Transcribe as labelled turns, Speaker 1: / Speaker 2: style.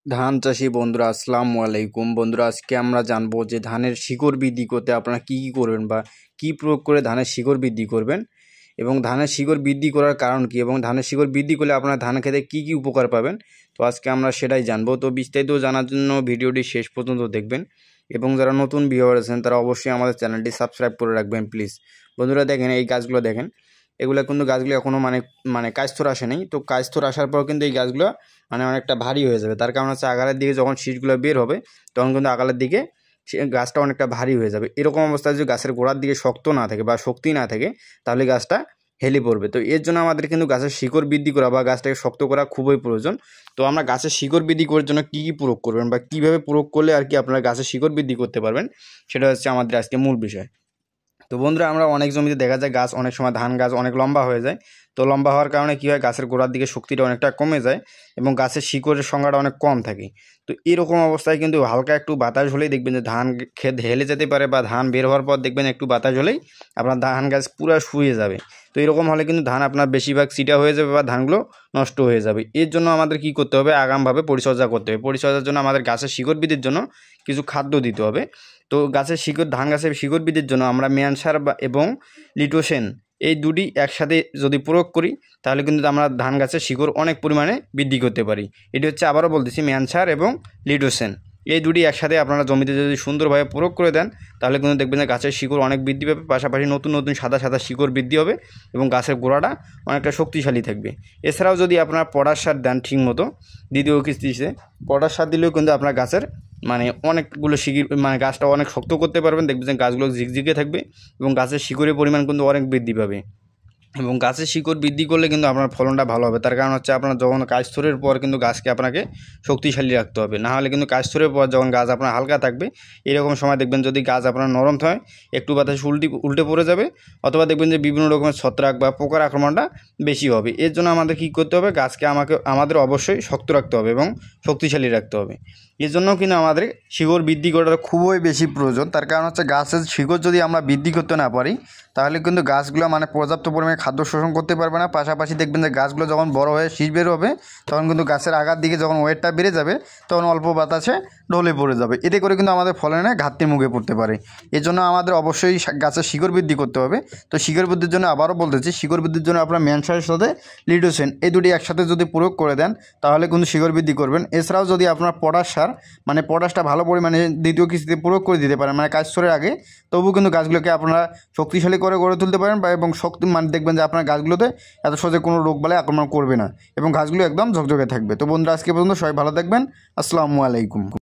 Speaker 1: ধান চাষী বন্ধুরা আসসালামু আলাইকুম। বন্ধুরা, আজকে আমরা জানবো যে ধানের শিকড় বৃদ্ধি করতে আপনারা কি করবেন বা কি প্রয়োগ করে ধানের শিকড় বৃদ্ধি করবেন এবং ধানের শিকড় বৃদ্ধি করার কারণ কি এবং ধানের শিকড় বৃদ্ধি করলে আপনারা ধান খেতে কি কি উপকার পাবেন। তো আজকে আমরা সেটাই জানবো। তো বিস্তারিত জানার জন্য ভিডিওটি শেষ পর্যন্ত দেখবেন এবং যারা নতুন ভিউয়ার আছেন তারা অবশ্যই আমাদের চ্যানেলটি সাবস্ক্রাইব করে রাখবেন প্লিজ। বন্ধুরা দেখেন, এই গাছগুলো দেখেন, এগুলো কিন্তু গাছগুলো এখনও মানে কাজথর আসে নাই। তো কাজথর আসার পর কিন্তু এই গাছগুলো অনেকটা ভারী হয়ে যাবে। তার কারণ হচ্ছে আগালের দিকে যখন শীষগুলো বের হবে তখন কিন্তু আগালের দিকে গাছটা অনেকটা ভারী হয়ে যাবে। এরকম অবস্থায় যদি গাছের গোড়ার দিকে শক্ত না থাকে বা শক্তি না থাকে তাহলে গাছটা হেলে পড়বে। তো এর জন্য আমাদের কিন্তু গাছের শিকড় বৃদ্ধি করা বা গাছটাকে শক্ত করা খুবই প্রয়োজন। তো আমরা গাছের শিকড় বৃদ্ধি করার জন্য কী কী প্রয়োগ করবেন বা কীভাবে প্রয়োগ করলে আর কি আপনারা গাছের শিকড় বৃদ্ধি করতে পারবেন, সেটা হচ্ছে আমাদের আজকে মূল বিষয়। তো বন্ধুরা, আমরা অনেক জমিতে দেখা যায় গাছ অনেক সময় ধান গাছ অনেক লম্বা হয়ে যায়। তো লম্বা হওয়ার কারণে কী হয়, গাছের গোড়ার দিকে শক্তিটা অনেকটা কমে যায় এবং গাছের শিকড়ের সংখ্যাটা অনেক কম থাকে। তো এরকম অবস্থায় কিন্তু হালকা একটু বাতাস হলেই দেখবেন যে ধান ক্ষেত হেলে যেতে পারে বা ধান বের হওয়ার পর দেখবেন একটু বাতাস হলেই আপনার ধান গাছ পুরো শুয়ে যাবে। তো এরকম হলে কিন্তু ধান আপনার বেশিরভাগ চিটা হয়ে যাবে বা ধানগুলো নষ্ট হয়ে যাবে। এর জন্য আমাদের কি করতে হবে, আগামভাবে পরিচর্যা করতে হবে। পরিচর্যার জন্য আমাদের গাছের শিকড় বৃদ্ধির জন্য কিছু খাদ্য দিতে হবে। তো গাছের শিকড় ধান গাছের শিকড় বৃদ্ধির জন্য আমরা ম্যান সার এবং লিটোসেন এই দুটি একসাথে যদি প্রয়োগ করি তাহলে কিন্তু আমরা ধান গাছের শিকড় অনেক পরিমাণে বৃদ্ধি করতে পারি। এটি হচ্ছে, আবারও বলতেছি, ম্যান সার এবং লিটোসেন এই দুটি একসাথে আপনারা জমিতে যদি সুন্দরভাবে প্রয়োগ করে দেন তাহলে কিন্তু দেখবেন যে গাছের শিকড় অনেক বৃদ্ধি পাবে, পাশাপাশি নতুন নতুন সাদা সাদা শিকড় বৃদ্ধি হবে এবং গাছের গোড়াটা অনেকটা শক্তিশালী থাকবে। এছাড়াও যদি আপনারা পটাশ সার দেন ঠিকমতো, দ্বিতীয় কিস্তিতে পটাশ সার দিলেও কিন্তু আপনার গাছের অনেকগুলো শিকড় গাছটা অনেক শক্ত করতে পারবেন। দেখবেন গাছগুলো ঝিকঝিকে থাকবে এবং গাছের শিকড়ের পরিমাণ কিন্তু অনেক বৃদ্ধি পাবে এবং গাছের শিকড় বৃদ্ধি করলে কিন্তু আপনার ফলনটা ভালো হবে। তার কারণ হচ্ছে আপনার যখন কাজ স্তরের পর কিন্তু গাছকে আপনাকে শক্তিশালী রাখতে হবে, না হলে কিন্তু কাজ স্তরের পর যখন গাছ আপনার হালকা থাকবে এরকম সময় দেখবেন যদি গাছ আপনার নরম হয় একটু বাতাস উল্টে পড়ে যাবে, অথবা দেখবেন যে বিভিন্ন রকমের ছত্রাক বা পোকার আক্রমণটা বেশি হবে। এর জন্য আমাদের কী করতে হবে, গাছকে আমাদের অবশ্যই শক্ত রাখতে হবে এবং শক্তিশালী রাখতে হবে। এর জন্য কিন্তু আমাদের শিকড় বৃদ্ধি করাটা খুবই বেশি প্রয়োজন। তার কারণ হচ্ছে গাছের শিকড় যদি আমরা বৃদ্ধি করতে না পারি তাহলে কিন্তু গাছগুলো পর্যাপ্ত পরিমাণে খাদ্য শোষণ করতে পারবে না। পাশাপাশি দেখবেন যে গাছগুলো যখন বড় হয়ে শীষ বের হবে তখন কিন্তু গাছের আগার দিকে যখন ওয়েটটা বেড়ে যাবে তখন অল্প বাতাসে ঢলে পড়ে যাবে। এতে করে কিন্তু আমাদের ফলনে ঘাটতির মুখে পড়তে পারে। এর জন্য আমাদের অবশ্যই গাছের শিকড় বৃদ্ধি করতে হবে। তো শিকড় বৃদ্ধির জন্য আবারও বলতেছি, শিকড় বৃদ্ধির জন্য আপনার ম্যান সারের সাথে লিটোসেন এই দুটি একসাথে যদি প্রয়োগ করে দেন তাহলে কিন্তু শিকড় বৃদ্ধি করবেন। এছাড়াও যদি আপনার পটাশ সার পটাশটা ভালো পরিমাণে দ্বিতীয় কিস্তিতে প্রয়োগ করে দিতে পারেন কাজ স্তরের আগে, তবুও কিন্তু গাছগুলোকে আপনারা শক্তিশালী করে গড়ে তুলতে পারেন বা এবং শক্তি দেখবেন যে আপনার গাছগুলোতে এত সহজে কোনো রোগবালাই আক্রমণ করবে না এবং গাছগুলো একদম ঝকঝকে থাকবে। তো বন্ধুরা, আজকে পর্যন্ত সবাই ভালো থাকবেন। আসসালামু আলাইকুম।